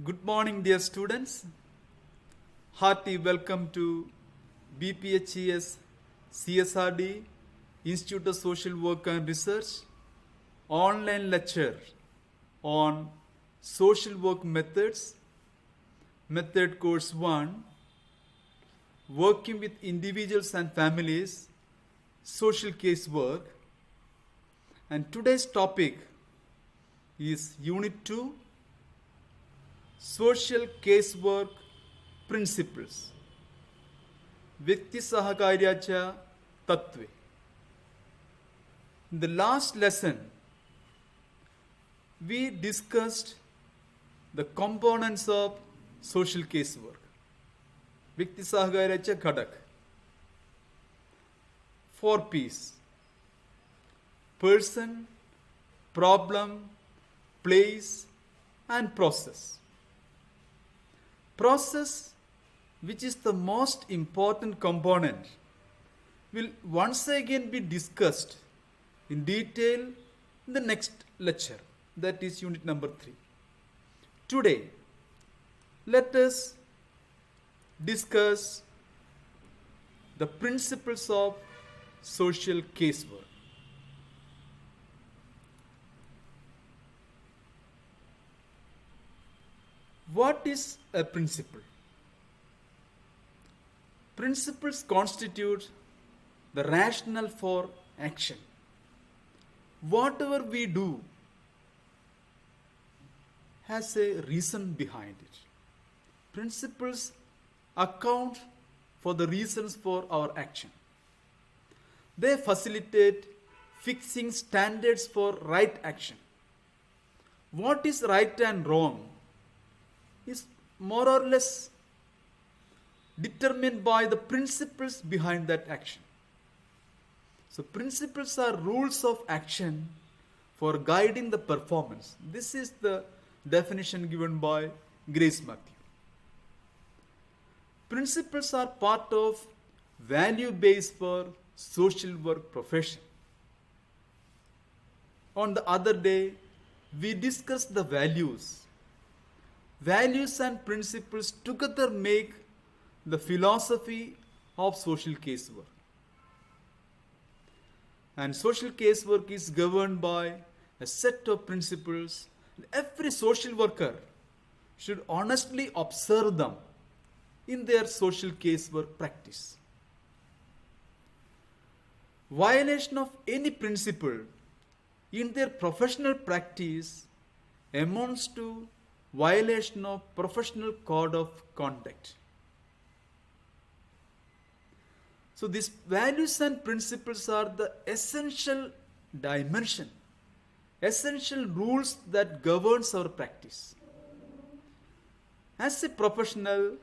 Good morning, dear students. Hearty welcome to BPHES CSRD Institute of Social Work and Research online lecture on social work methods, method course 1, working with individuals and families, social case work. And today's topic is Unit 2, Social Casework Principles. व्यक्तिसहकार्याच्या तत्वे. In the last lesson, we discussed the components of social casework. व्यक्तिसहकार्याचे घटक. 4 P's: person, problem, place, and process. Process, which is the most important component, will once again be discussed in detail in the next lecture, that is unit number 3. Today, let us discuss the principles of social casework. What is a principle? Principles constitute the rationale for action. Whatever we do has a reason behind it. Principles account for the reasons for our action. They facilitate fixing standards for right action. What is right and wrong is more or less determined by the principles behind that action. So principles are rules of action for guiding the performance. This is the definition given by Grace Matthew. Principles are part of value base for social work profession. On the other day, we discussed the values. Values and principles together make the philosophy of social casework. And social casework is governed by a set of principles. Every social worker should honestly observe them in their social casework practice. Violation of any principle in their professional practice amounts to violation of professional code of conduct. So these values and principles are the essential dimension, essential rules that governs our practice. As a professional,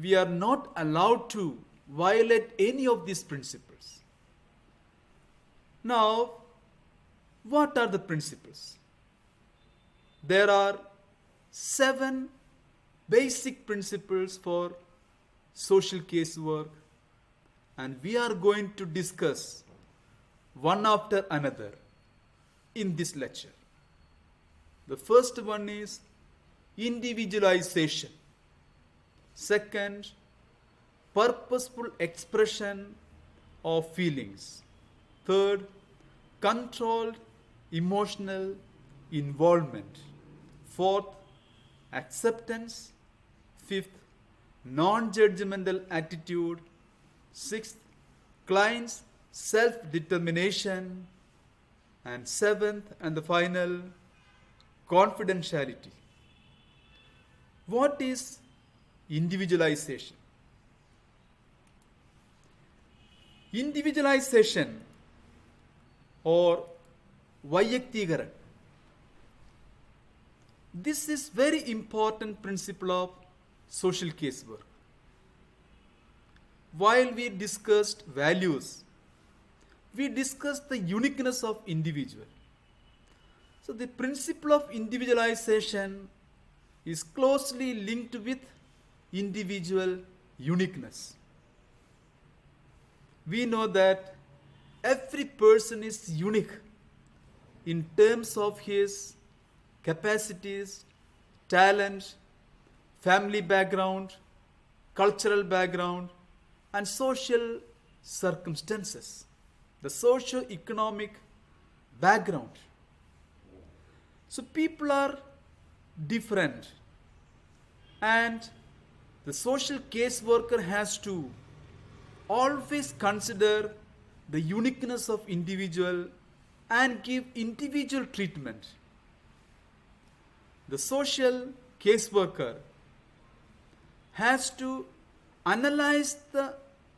we are not allowed to violate any of these principles. Now, what are the principles? There are 7 basic principles for social casework, and we are going to discuss one after another in this lecture. The first one is individualization. Second, purposeful expression of feelings. Third, controlled emotional involvement. Fourth, acceptance. Fifth, non-judgmental attitude. Sixth, client's self-determination. And seventh and the final, confidentiality. What is individualization? Individualization or Vayaktigaran. This is very important principle of social casework. While we discussed values, we discussed the uniqueness of individual. So the principle of individualization is closely linked with individual uniqueness. We know that every person is unique in terms of his capacities, talent, family background, cultural background, and social circumstances, the socio-economic background. So people are different, and the social caseworker has to always consider the uniqueness of individual and give individual treatment. The social caseworker has to analyze the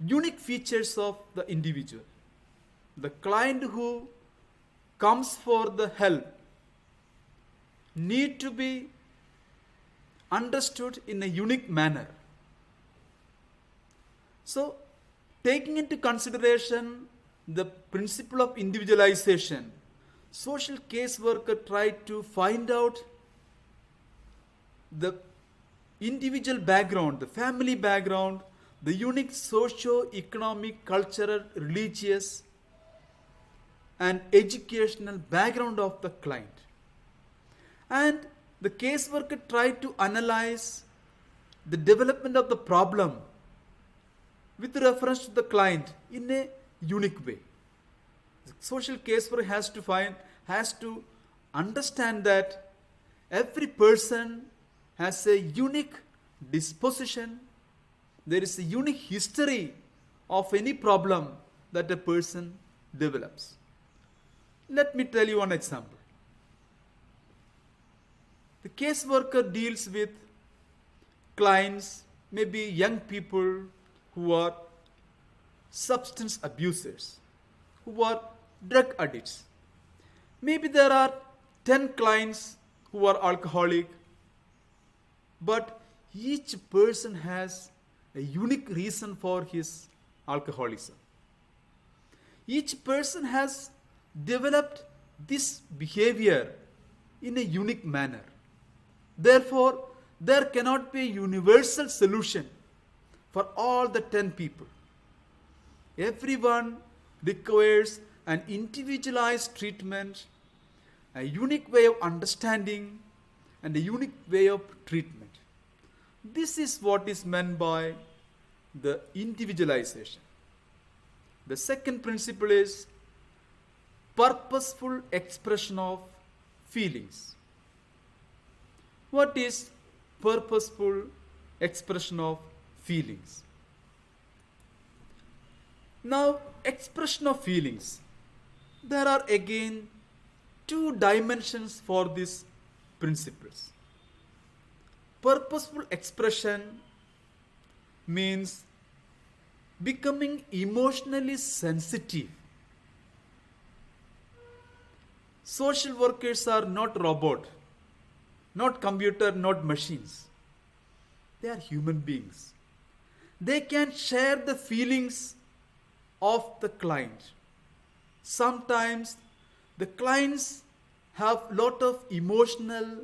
unique features of the individual. The client who comes for the help need to be understood in a unique manner. So, taking into consideration the principle of individualization, social caseworker tried to find out the individual background, the family background, the unique socio-economic, cultural, religious, and educational background of the client. And the caseworker tried to analyze the development of the problem with reference to the client in a unique way. The social caseworker has to understand that every person has a unique disposition. There is a unique history of any problem that a person develops. Let me tell you one example. The caseworker deals with clients, maybe young people who are substance abusers, who are drug addicts. Maybe there are 10 clients who are alcoholic, but each person has a unique reason for his alcoholism. Each person has developed this behavior in a unique manner. Therefore, there cannot be a universal solution for all the 10 people. Everyone requires an individualized treatment, a unique way of understanding, and a unique way of treatment. This is what is meant by the individualization. The second principle is purposeful expression of feelings. What is purposeful expression of feelings? Now, expression of feelings. There are again two dimensions for these principles. Purposeful expression means becoming emotionally sensitive. Social workers are not robots, not computer, not machines. They are human beings. They can share the feelings of the client. Sometimes the clients have lot of emotional,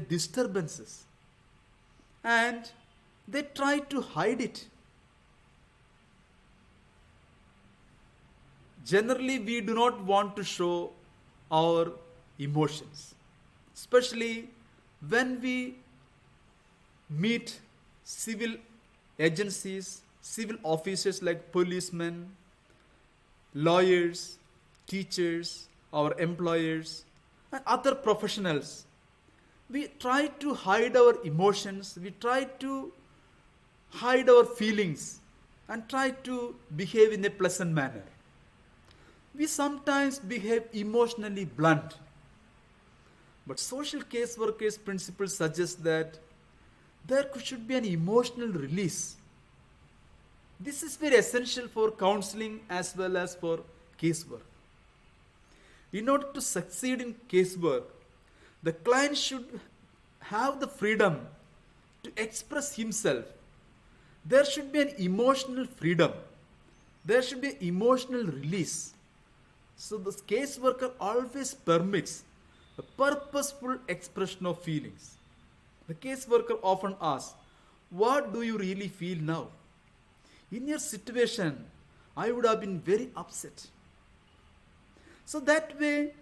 disturbances, and they try to hide it. Generally, we do not want to show our emotions, especially when we meet civil agencies, civil officers like policemen, lawyers, teachers, our employers, and other professionals. We try to hide our emotions, we try to hide our feelings, and try to behave in a pleasant manner. We sometimes behave emotionally blunt. But social caseworkers' principle suggests that there should be an emotional release. This is very essential for counseling as well as for casework. In order to succeed in casework, the client should have the freedom to express himself. There should be an emotional freedom. There should be emotional release. So the caseworker always permits the purposeful expression of feelings. The caseworker often asks, "What do you really feel now? In your situation, I would have been very upset." So that way,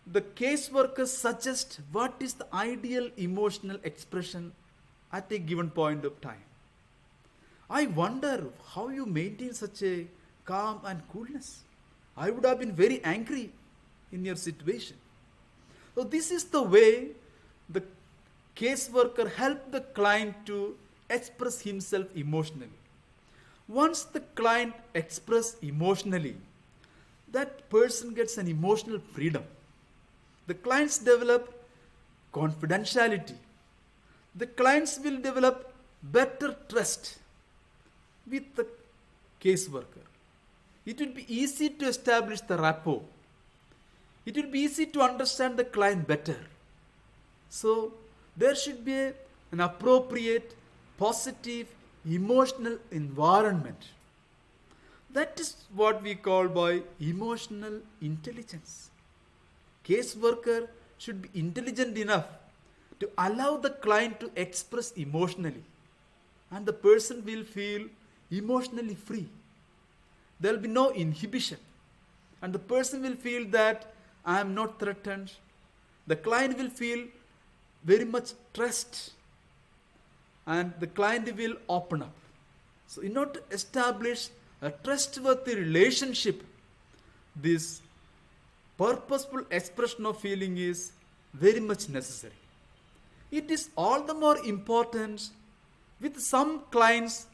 the caseworker suggests what is the ideal emotional expression at a given point of time. I wonder how you maintain such a calm and coolness. I would have been very angry in your situation. So this is the way the caseworker helped the client to express himself emotionally. Once the client expresses emotionally, that person gets an emotional freedom. The clients develop confidentiality. The clients will develop better trust with the caseworker. It will be easy to establish the rapport. It will be easy to understand the client better. So there should be an appropriate, positive, emotional environment. That is what we call by emotional intelligence. Caseworker should be intelligent enough to allow the client to express emotionally, and the person will feel emotionally free. There will be no inhibition, and the person will feel that I am not threatened. The client will feel very much trust, and the client will open up. So in order to establish a trustworthy relationship, this purposeful expression of feeling is very much necessary. It is all the more important with some clients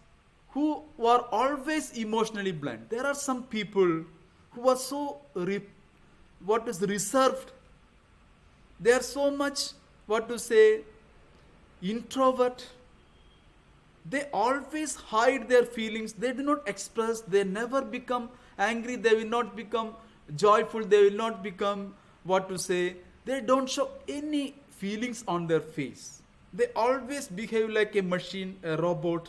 who are always emotionally blunt. There are some people who are so reserved. They are so much introvert. They always hide their feelings. They do not express. They never become angry. They will not become joyful. They will not become they don't show any feelings on their face. They always behave like a machine, a robot.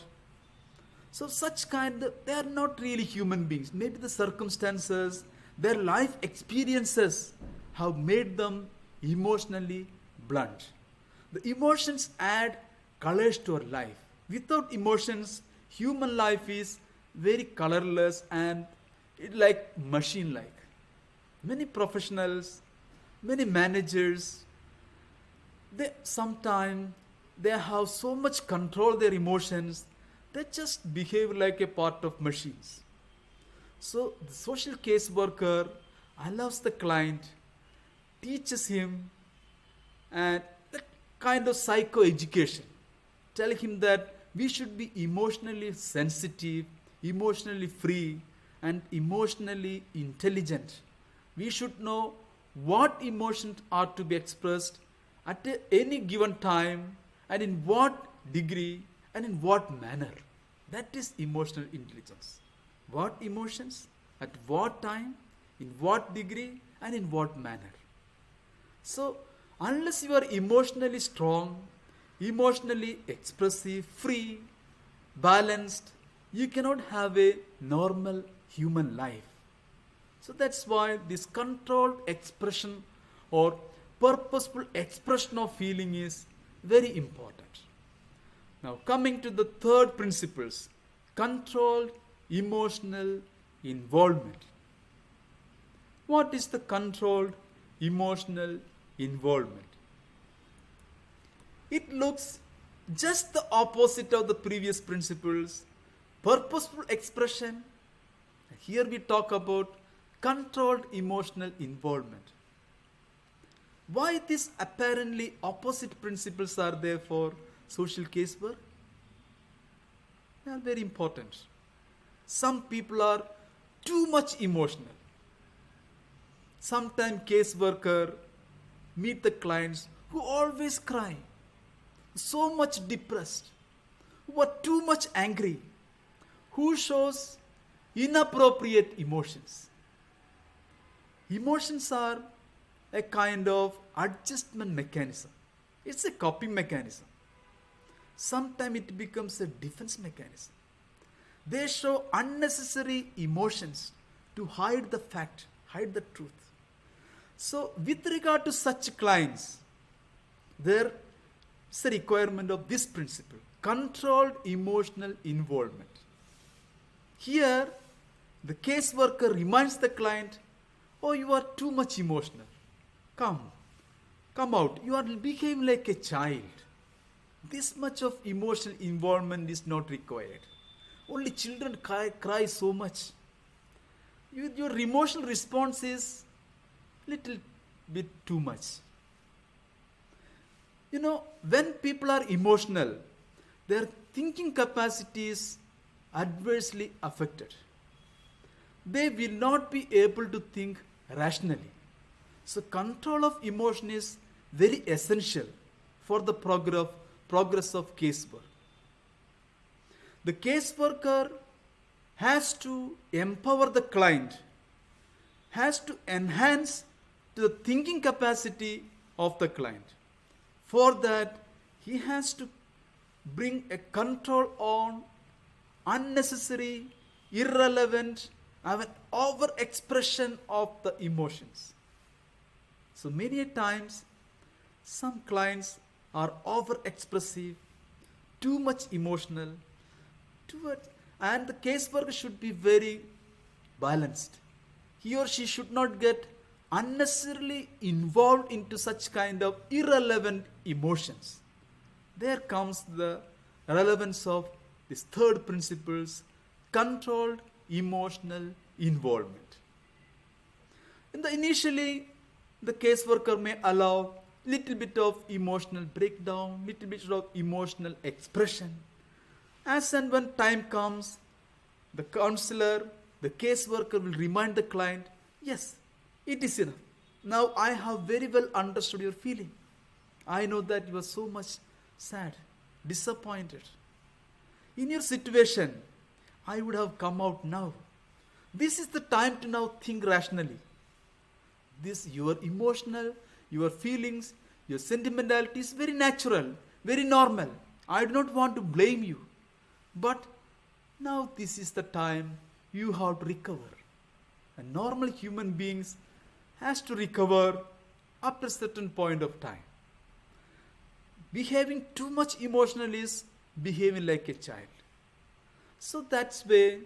So they are not really human beings. Maybe the circumstances, their life experiences have made them emotionally blunt. The emotions add colors to our life. Without emotions, human life is very colorless and machine-like. Many professionals, many managers, sometimes they have so much control their emotions, they just behave like a part of machines. So the social caseworker allows the client, teaches him, and that kind of psychoeducation. Tell him that we should be emotionally sensitive, emotionally free, and emotionally intelligent. We should know what emotions are to be expressed at any given time and in what degree and in what manner. That is emotional intelligence. What emotions, at what time, in what degree, and in what manner. So, unless you are emotionally strong, emotionally expressive, free, balanced, you cannot have a normal human life. So that's why this controlled expression or purposeful expression of feeling is very important. Now coming to the third principles, controlled emotional involvement. What is the controlled emotional involvement? It looks just the opposite of the previous principles. Purposeful expression. Here we talk about controlled emotional involvement. Why these apparently opposite principles are there for social casework? They are very important. Some people are too much emotional. Sometimes caseworker meet the clients who always cry, so much depressed, who are too much angry, who shows inappropriate emotions. Emotions are a kind of adjustment mechanism. It's a coping mechanism. Sometimes it becomes a defense mechanism. They show unnecessary emotions to hide the fact, hide the truth. So with regard to such clients, there is a requirement of this principle, controlled emotional involvement. Here, the caseworker reminds the client, oh, you are too much emotional. Come, come out. You are behaving like a child. This much of emotional involvement is not required. Only children cry so much. Your emotional response is little bit too much. When people are emotional, their thinking capacity is adversely affected. They will not be able to think rationally. So control of emotion is very essential for the progress of casework. The caseworker has to empower the client, has to enhance the thinking capacity of the client. For that, he has to bring a control on unnecessary, irrelevant, and over expression of the emotions. So many a times, some clients are over expressive, too much emotional, and the caseworker should be very balanced. He or she should not get unnecessarily involved into such kind of irrelevant emotions. There comes the relevance of this third principles, controlled emotional involvement. Initially, the caseworker may allow little bit of emotional breakdown, little bit of emotional expression. As and when time comes, the counselor, the caseworker will remind the client, yes, it is enough. Now I have very well understood your feeling. I know that you are so much sad, disappointed. In your situation, I would have come out now. This is the time to now think rationally. This, your emotional, your feelings, your sentimentality is very natural, very normal. I do not want to blame you. But now this is the time you have to recover. And normal human beings has to recover after a certain point of time. Behaving too much emotional is behaving like a child. So that's where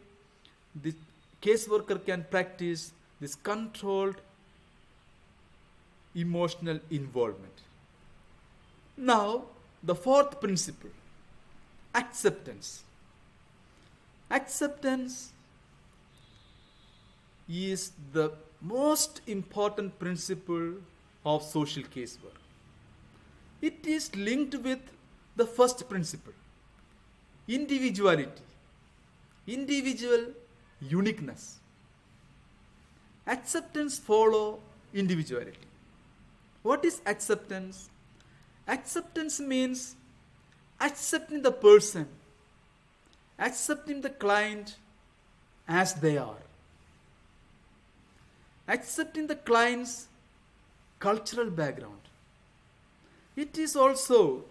the caseworker can practice this controlled emotional involvement. Now, the fourth principle, acceptance. Acceptance is the most important principle of social casework. It is linked with the first principle, individuality, individual uniqueness. Acceptance follows individuality. What is acceptance? Acceptance means accepting the person, accepting the client as they are, accepting the client's cultural background. It is also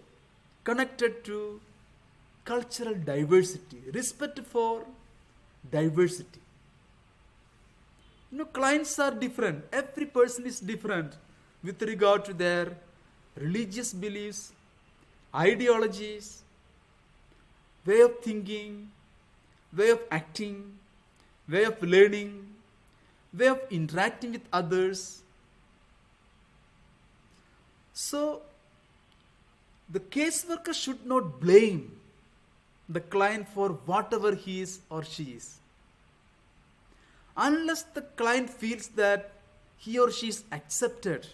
connected to cultural diversity, respect for diversity. Clients are different. Every person is different with regard to their religious beliefs, ideologies, way of thinking, way of acting, way of learning, way of interacting with others. So, the caseworker should not blame the client for whatever he is or she is. Unless the client feels that he or she is accepted,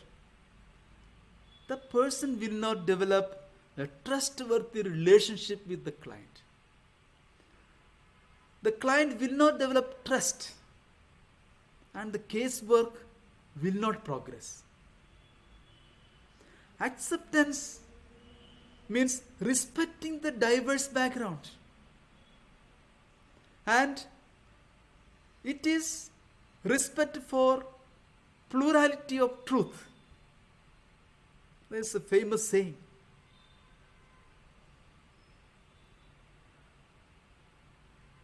the person will not develop a trustworthy relationship with the client. The client will not develop trust, and the casework will not progress. Acceptance means respecting the diverse background, and it is respect for plurality of truth. There's a famous saying,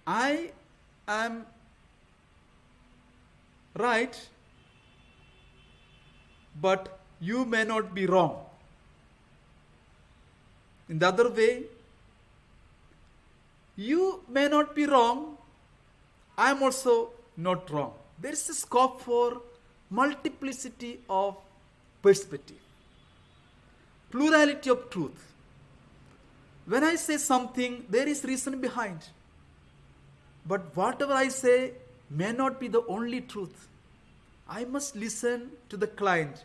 I am right, but you may not be wrong. In the other way, you may not be wrong, I am also not wrong. There is a scope for multiplicity of perspective. Plurality of truth. When I say something, there is reason behind. But whatever I say may not be the only truth. I must listen to the client,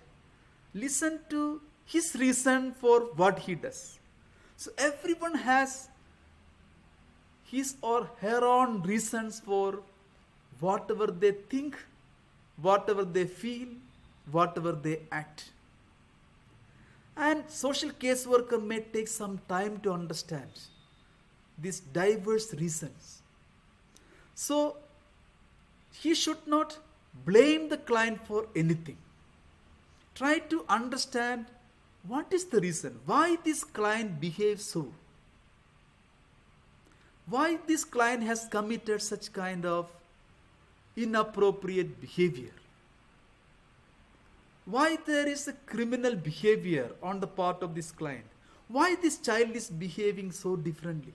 listen to his reason for what he does. So everyone has his or her own reasons for whatever they think, whatever they feel, whatever they act. And social caseworker may take some time to understand these diverse reasons. So he should not blame the client for anything. Try to understand what is the reason, why this client behaves so. Why this client has committed such kind of inappropriate behavior. Why there is a criminal behavior on the part of this client. Why this child is behaving so differently.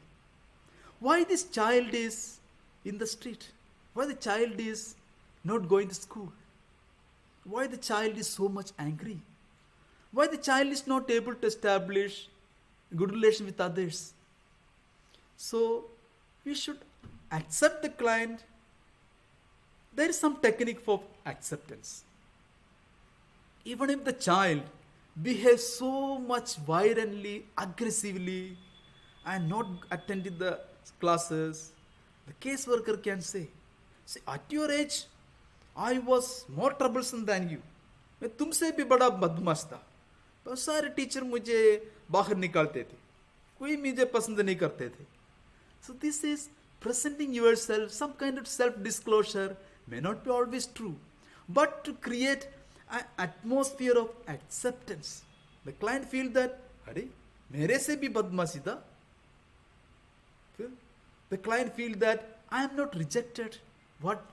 Why this child is in the street. Why the child is not going to school. Why the child is so much angry. Why the child is not able to establish a good relation with others. So we should accept the client. There is some technique for acceptance. Even if the child behaves so much violently, aggressively, and not attending the classes, the caseworker can say, see, at your age, I was more troublesome than you. मैं तुमसे भी बड़ा बदमाश था. बहुत सारे teacher मुझे बाहर निकालते थे. कोई मुझे पसंद नहीं करते थे. So this is presenting yourself, some kind of self-disclosure may not be always true, but to create an atmosphere of acceptance. The client feel that, अरे मेरे से भी बदमाशी था. The client feel that I am not rejected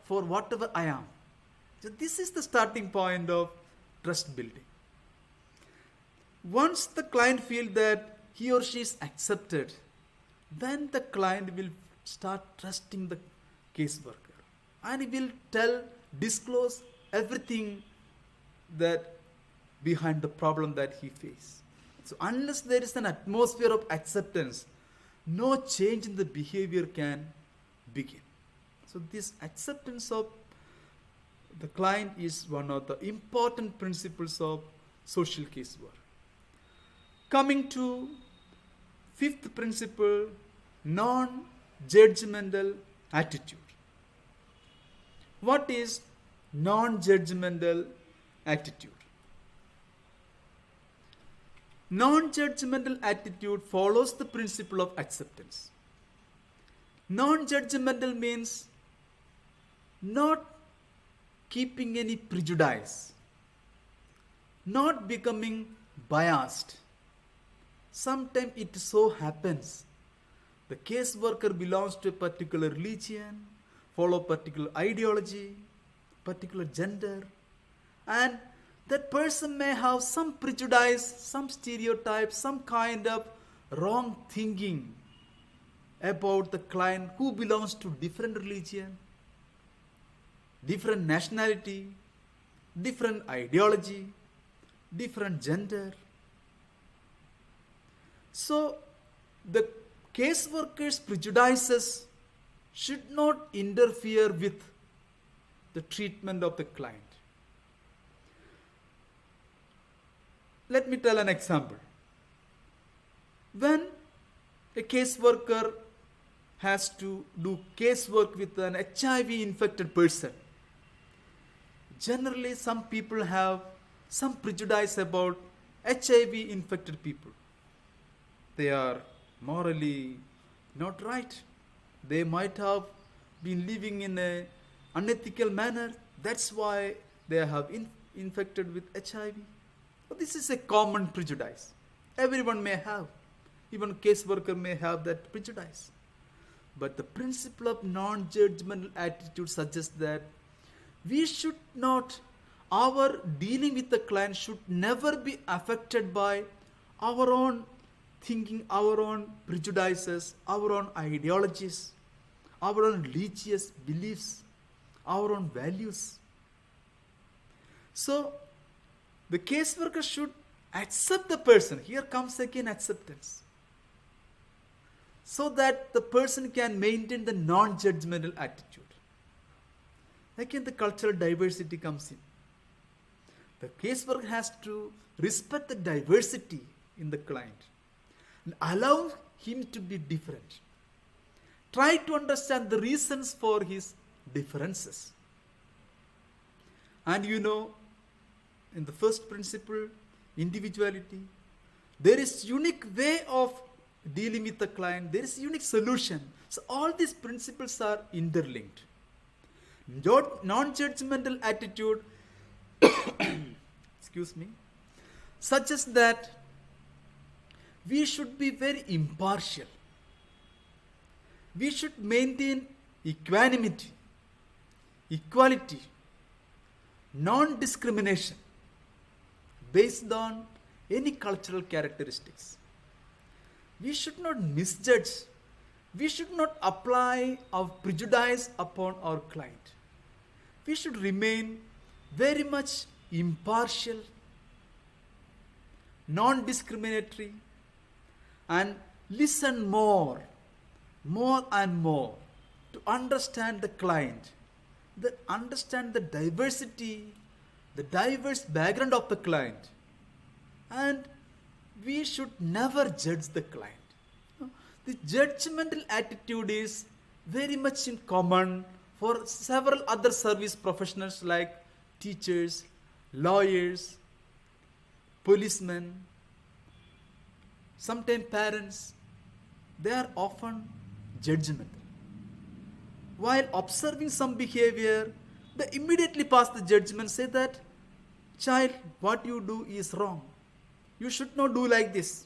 for whatever I am. So this is the starting point of trust building. Once the client feel that he or she is accepted, then the client will start trusting the caseworker and he will disclose everything that behind the problem that he faces. So unless there is an atmosphere of acceptance, no change in the behavior can begin. So this acceptance of the client is one of the important principles of social casework. Coming to fifth principle, non-judgmental attitude. What is non-judgmental attitude? Non-judgmental attitude follows the principle of acceptance. Non-judgmental means not keeping any prejudice, not becoming biased. Sometimes it so happens the caseworker belongs to a particular religion, follow particular ideology, particular gender, and that person may have some prejudice, some stereotype, some kind of wrong thinking about the client who belongs to different religion, different nationality, different ideology, different gender. So the caseworker's prejudices should not interfere with the treatment of the client. Let me tell an example. When a caseworker has to do casework with an HIV infected person, generally some people have some prejudice about HIV infected people. They are morally not right. They might have been living in an unethical manner. That's why they have infected with HIV. But this is a common prejudice. Everyone may have. Even caseworker may have that prejudice. But the principle of non-judgmental attitude suggests that we should not, our dealing with the client should never be affected by our own thinking, our own prejudices, our own ideologies, our own religious beliefs, our own values. So, The caseworker should accept the person. Here comes again acceptance. So that the person can maintain the non-judgmental attitude. Again, the cultural diversity comes in. The caseworker has to respect the diversity in the client and allow him to be different. Try to understand the reasons for his differences. And in the first principle, individuality, there is unique way of dealing with the client. There is unique solution. So all these principles are interlinked. Non-judgmental attitude suggests that we should be very impartial. We should maintain equanimity, equality, non-discrimination based on any cultural characteristics. We should not misjudge. We should not apply our prejudice upon our client. We should remain very much impartial, non-discriminatory, and listen more and more to understand the client, understand the diversity, the diverse background of the client. And we should never judge the client. The judgmental attitude is very much in common for several other service professionals like teachers, lawyers, policemen, sometimes parents. They are often judgmental. While observing some behavior, they immediately pass the judgment, say that, child, what you do is wrong. You should not do like this.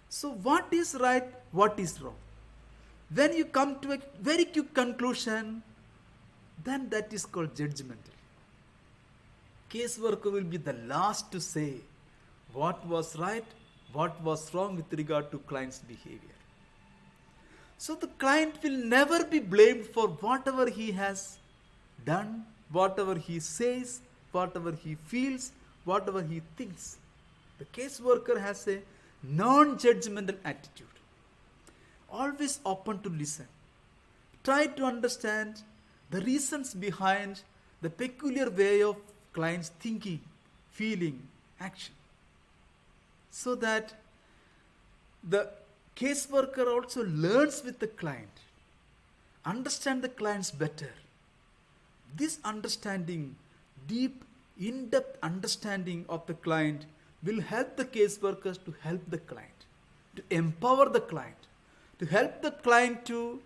So what is right, what is wrong? When you come to a very quick conclusion, then that is called judgmental. Caseworker will be the last to say what was right, what was wrong with regard to client's behavior. So the client will never be blamed for whatever he has done, whatever he says, whatever he feels, whatever he thinks. The caseworker has a non-judgmental attitude. Always open to listen. Try to understand the reasons behind the peculiar way of client's thinking, feeling, action. So that the caseworker also learns with the client, understand the clients better. This understanding, deep, in-depth understanding of the client will help the caseworkers to help the client, to empower the client, to help the client to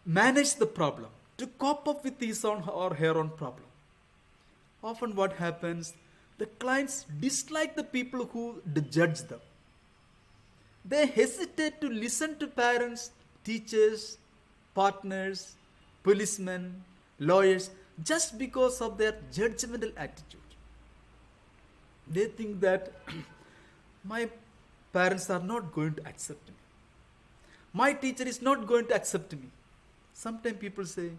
manage the problem, to cope up with his own or her own problem. Often what happens, the clients dislike the people who judge them. They hesitate to listen to parents, teachers, partners, policemen, lawyers, just because of their judgmental attitude. They think that my parents are not going to accept me. My teacher is not going to accept me. Sometimes people say,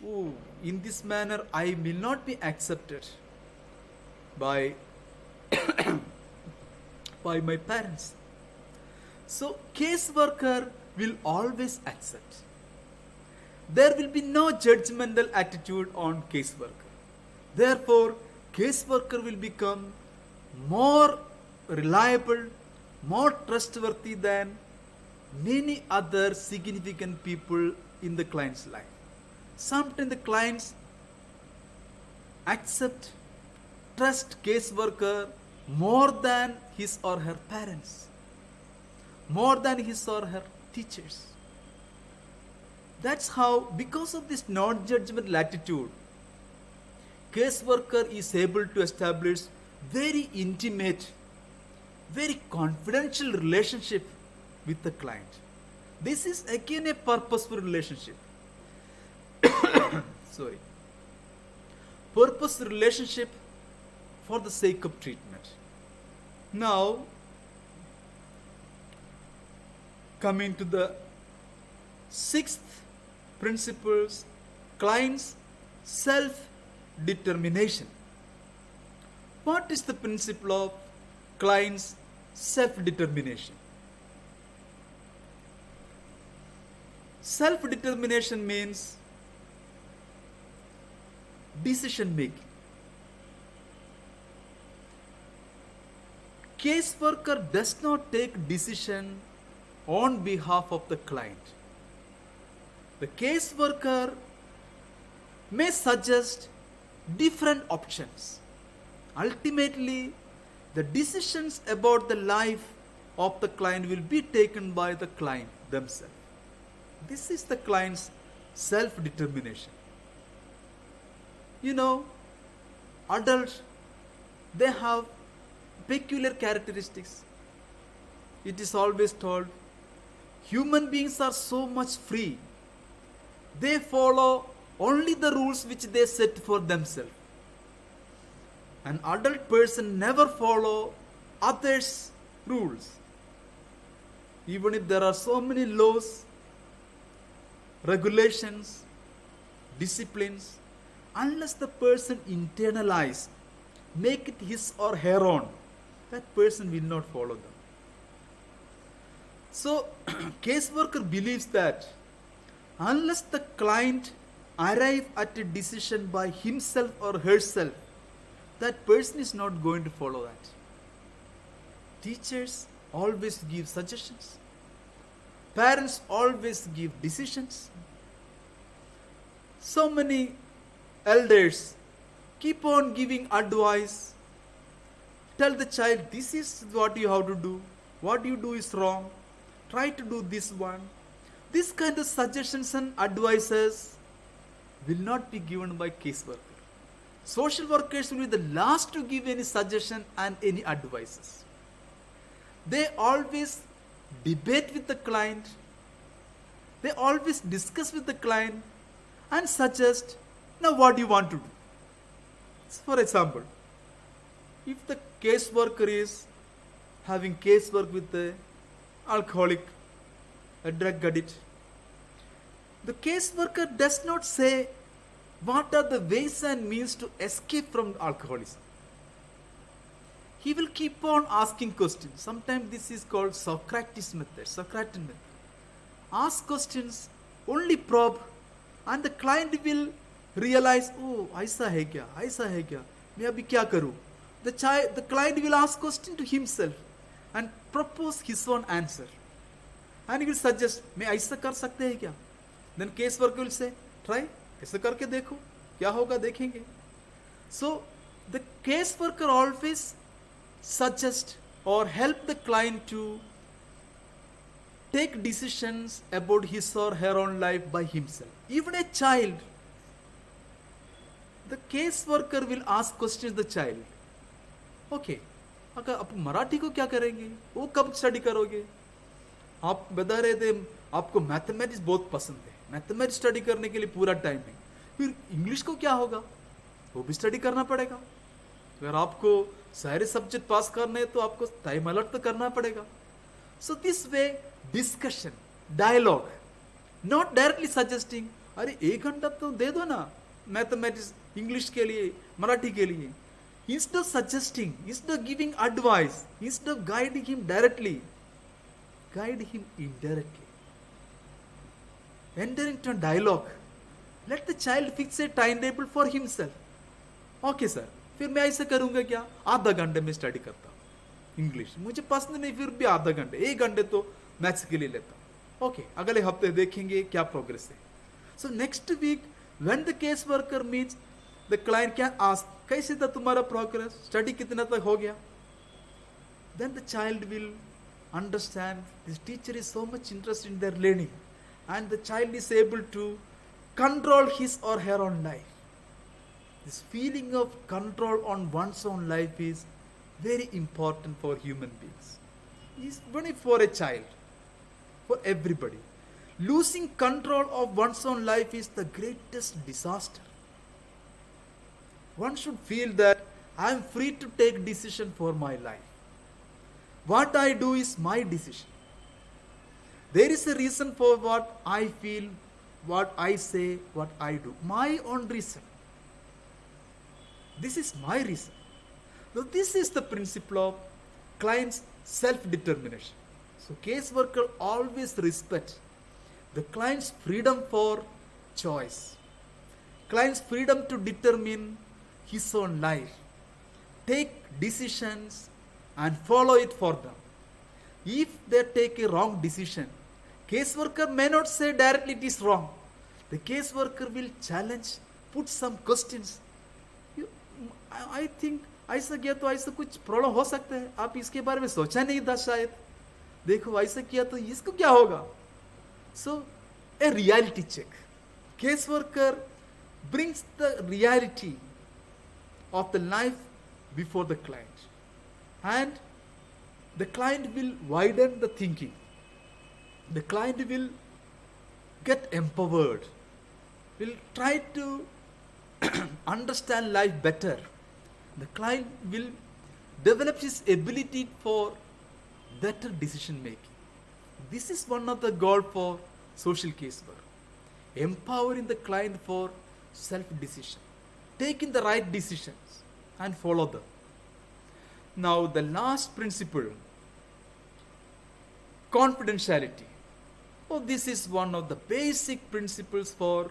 oh, in this manner I will not be accepted by my parents. So caseworker will always accept. There will be no judgmental attitude on caseworker. Therefore, caseworker will become more reliable, more trustworthy than many other significant people in the client's life. Sometimes the clients accept, trust caseworker more than his or her parents, more than his or her teachers. That's how, because of this non-judgmental attitude, caseworker is able to establish very intimate, very confidential relationship with the client. This is again a purposeful relationship. Purposeful relationship for the sake of treatment. Now, coming to the sixth principles, client's self self-determination. What is the principle of client's self-determination? Self-determination means decision making. Caseworker does not take decision on behalf of the client. The caseworker may suggest different options. Ultimately, the decisions about the life of the client will be taken by the client themselves. This is the client's self-determination. Adults, they have peculiar characteristics. It is always told, human beings are so much free. They follow only the rules which they set for themselves. An adult person never follow others' rules. Even if there are so many laws, regulations, disciplines, unless the person internalize, make it his or her own, that person will not follow them. So, caseworker believes that unless the client arrive at a decision by himself or herself, that person is not going to follow that. Teachers always give suggestions. Parents always give decisions. So many elders keep on giving advice. Tell the child, this is what you have to do. What you do is wrong. Try to do this one. This kind of suggestions and advices will not be given by caseworker. Social workers will be the last to give any suggestion and any advices. They always debate with the client. They always discuss with the client and suggest, now what you want to do. For example, if the caseworker is having casework with the alcoholic, a drug addict, the caseworker does not say what are the ways and means to escape from alcoholism. He will keep on asking questions. Sometimes this is called Socrates method, Socratic method. Ask questions, only probe, and the client will realize, oh, aisa hai kya, मैं अभी क्या करूं? The client will ask question to himself and propose his own answer. And he will suggest, मैं ऐसा कर सकते हैं क्या? Then caseworker will say, try, ऐसा करके देखो, क्या होगा देखेंगे. So, the caseworker always suggest or help the client to take decisions about his or her own life by himself. Even a child, the caseworker will ask questions to the child. Okay, अगर आप मराठी को क्या करेंगे? वो कब study करोगे? आप बता रहे थे आपको मैथमेटिक्स बहुत पसंद है, मैथमेटिक्स स्टडी करने के लिए पूरा टाइम है, फिर इंग्लिश को क्या होगा? वो भी स्टडी करना पड़ेगा. अगर आपको सारे सब्जेक्ट पास करने हैं तो आपको टाइम अलर्ट तो करना पड़ेगा. So this way discussion, dialogue, not directly suggesting, अरे 1 घंटा तो दे दो ना मैथमेटिक्स, इंग्लिश के लिए, मराठी के लिए. Instead of suggesting, instead of giving advice, instead of guiding him directly, guide him indirectly. Enter into a dialogue. Let the child fix a timetable for himself. Okay sir, फिर मैं ऐसे करूँगा क्या? आधा घंटे में स्टडी करता हूँ इंग्लिश, मुझे पसंद नहीं, फिर भी आधा घंटे, 1 घंटे तो मैथ्स के लिए लेता हूँ. ओके, अगले हफ्ते देखेंगे क्या प्रोग्रेस है. So next week when the case worker meets the client can ask, कैसे था तुम्हारा प्रोग्रेस, स्टडी कितना तक हो गया. Then the child will understand this teacher is so much interested in their learning, and the child is able to control his or her own life. This feeling of control on one's own life is very important for human beings. It's only for a child, for everybody. Losing control of one's own life is the greatest disaster. One should feel that I am free to take decision for my life. What I do is my decision. There is a reason for what I feel, what I say, what I do. My own reason. This is my reason. Now, this is the principle of client's self-determination. So, caseworker always respect the client's freedom for choice, client's freedom to determine his own life, take decisions and follow it for them. If they take a wrong decision, caseworker may not say directly it is wrong. The caseworker will challenge, put some questions. You, I think ऐसा किया तो ऐसा कुछ problem हो सकता है, आप इसके बारे में सोचा नहीं था शायद, देखो ऐसा किया तो इसको क्या होगा. So a reality check. Caseworker brings the reality of the life before the client, and the client will widen the thinking. The client will get empowered, will try to understand life better. The client will develop his ability for better decision making. This is one of the goals for social casework. Empowering the client for self-decision, taking the right decisions and follow them. Now the last principle, confidentiality. Oh, this is one of the basic principles for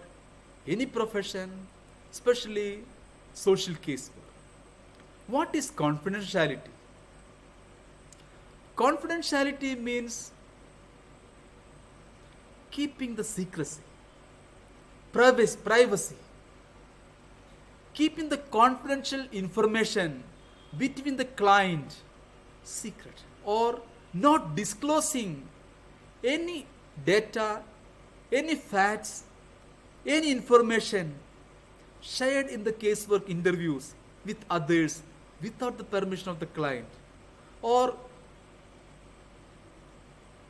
any profession, especially social casework. What is confidentiality? Confidentiality means keeping the secrecy, privacy, keeping the confidential information between the client secret, or not disclosing any data, any facts, any information shared in the casework interviews with others without the permission of the client, or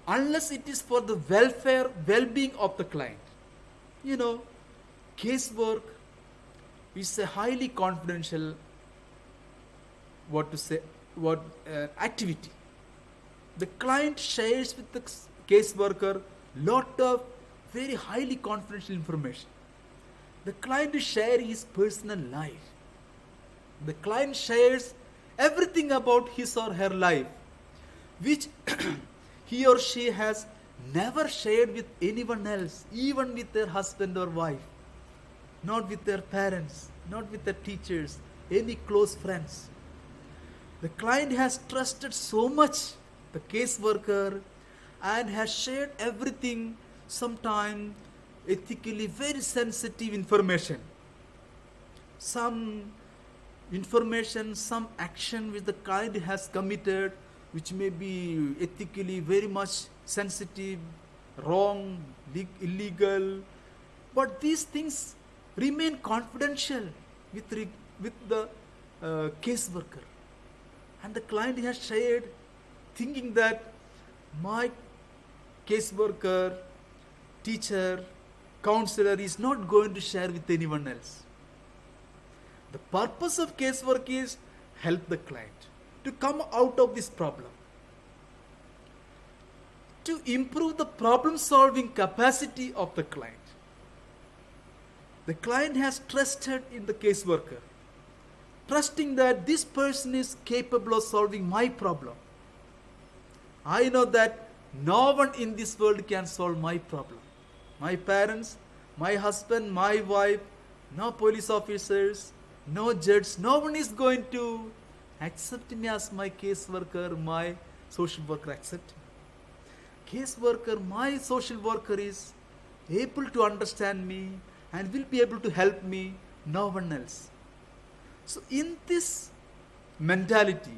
unless it is for the welfare, well-being of the client. You know, casework is a highly confidential, activity. The client shares with the caseworker lot of very highly confidential information. The client shares his personal life. The client shares everything about his or her life, which he or she has never shared with anyone else, even with their husband or wife, not with their parents, not with their teachers, any close friends. The client has trusted so much the caseworker and has shared everything, sometimes ethically very sensitive information. Some information, some action which the client has committed, which may be ethically very much sensitive, wrong, illegal, but these things remain confidential with the caseworker. And the client has shared, thinking that my caseworker, teacher, counselor is not going to share with anyone else. The purpose of casework is help the client to come out of this problem, to improve the problem solving capacity of the client. The client has trusted in the caseworker, trusting that this person is capable of solving my problem. I know that no one in this world can solve my problem. My parents, my husband, my wife, no police officers, no judge, no one is going to accept me as my caseworker, my social worker accept me. Caseworker, my social worker is able to understand me and will be able to help me, no one else. So in this mentality,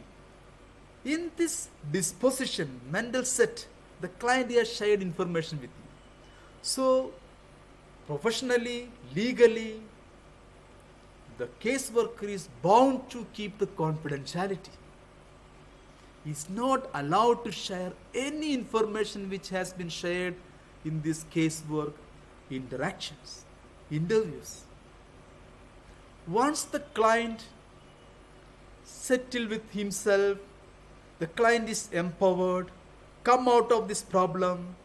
in this disposition, mental set, the client has shared information with you. So professionally, legally, the caseworker is bound to keep the confidentiality. He is not allowed to share any information which has been shared in this casework interactions, interviews. Once the client settle with himself, the client is empowered, come out of this problem,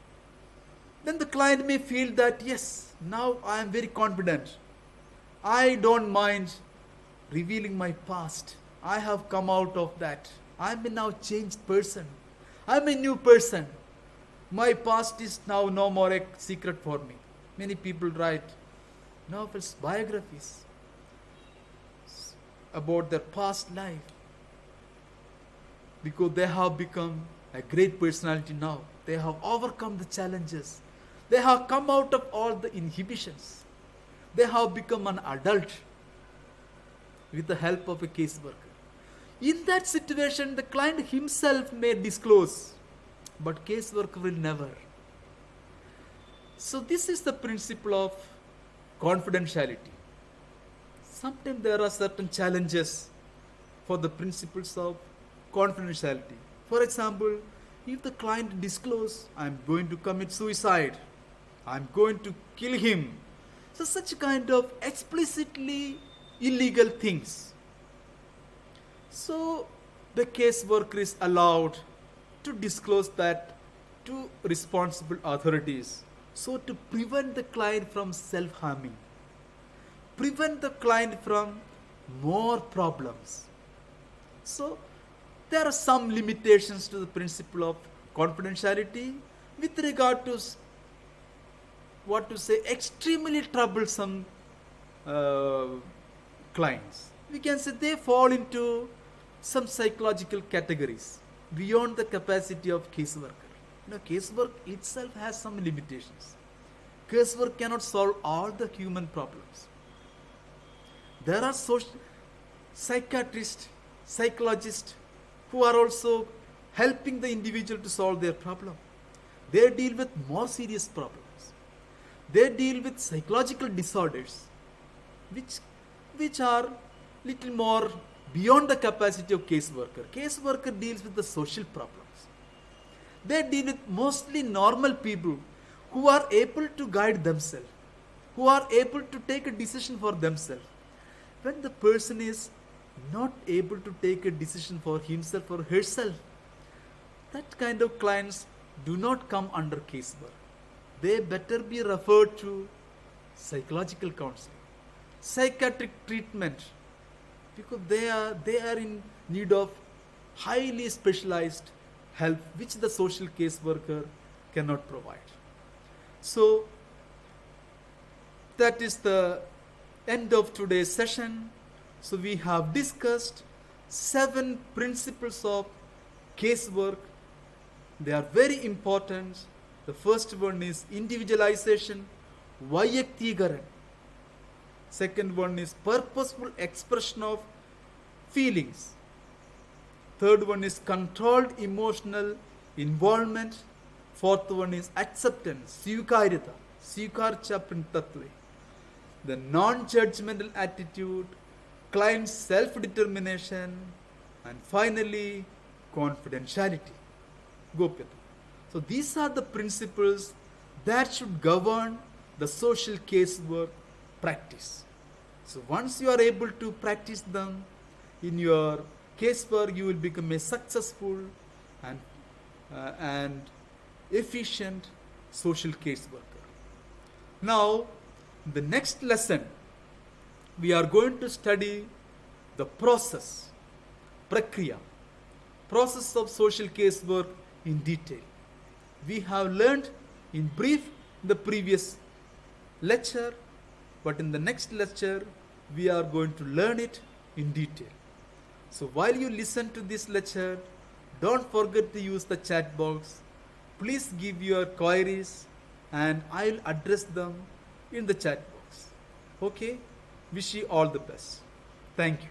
then the client may feel that yes, now I am very confident. I don't mind revealing my past. I have come out of that. I'm a now changed person. I'm a new person. My past is now no more a secret for me. Many people write novels, biographies about their past life because they have become a great personality now. They have overcome the challenges. They have come out of all the inhibitions. They have become an adult with the help of a caseworker. In that situation, the client himself may disclose, but caseworker will never. So this is the principle of confidentiality. Sometimes there are certain challenges for the principles of confidentiality. For example, if the client discloses, I'm going to commit suicide, I'm going to kill him. So such kind of explicitly illegal things. So the caseworker is allowed to disclose that to responsible authorities. So to prevent the client from self-harming, prevent the client from more problems. So there are some limitations to the principle of confidentiality with regard to extremely troublesome clients. We can say they fall into some psychological categories beyond the capacity of caseworker. Casework itself has some limitations. Casework cannot solve all the human problems. There are psychiatrists, psychologists who are also helping the individual to solve their problem. They deal with more serious problems. They deal with psychological disorders which are little more beyond the capacity of caseworker. Caseworker deals with the social problems. They deal with mostly normal people who are able to guide themselves, who are able to take a decision for themselves. When the person is not able to take a decision for himself or herself, that kind of clients do not come under casework. They better be referred to psychological counseling, psychiatric treatment, because they are in need of highly specialized help which the social caseworker cannot provide. So that is the end of today's session. So we have discussed 7 principles of casework. They are very important. The first one is individualization, Vayaktigaran. Second one is purposeful expression of feelings. Third one is controlled emotional involvement. Fourth one is acceptance, Svikarita, Svikarcha Tatve. The non-judgmental attitude, client self-determination, and finally confidentiality, Gopyata. So these are the principles that should govern the social casework practice. So once you are able to practice them in your casework, you will become a successful and efficient social caseworker. Now, in the next lesson, we are going to study the process, prakriya, process of social casework in detail. We have learned in brief in the previous lecture, but in the next lecture, we are going to learn it in detail. So while you listen to this lecture, don't forget to use the chat box. Please give your queries and I'll address them in the chat box. Okay? Wish you all the best. Thank you.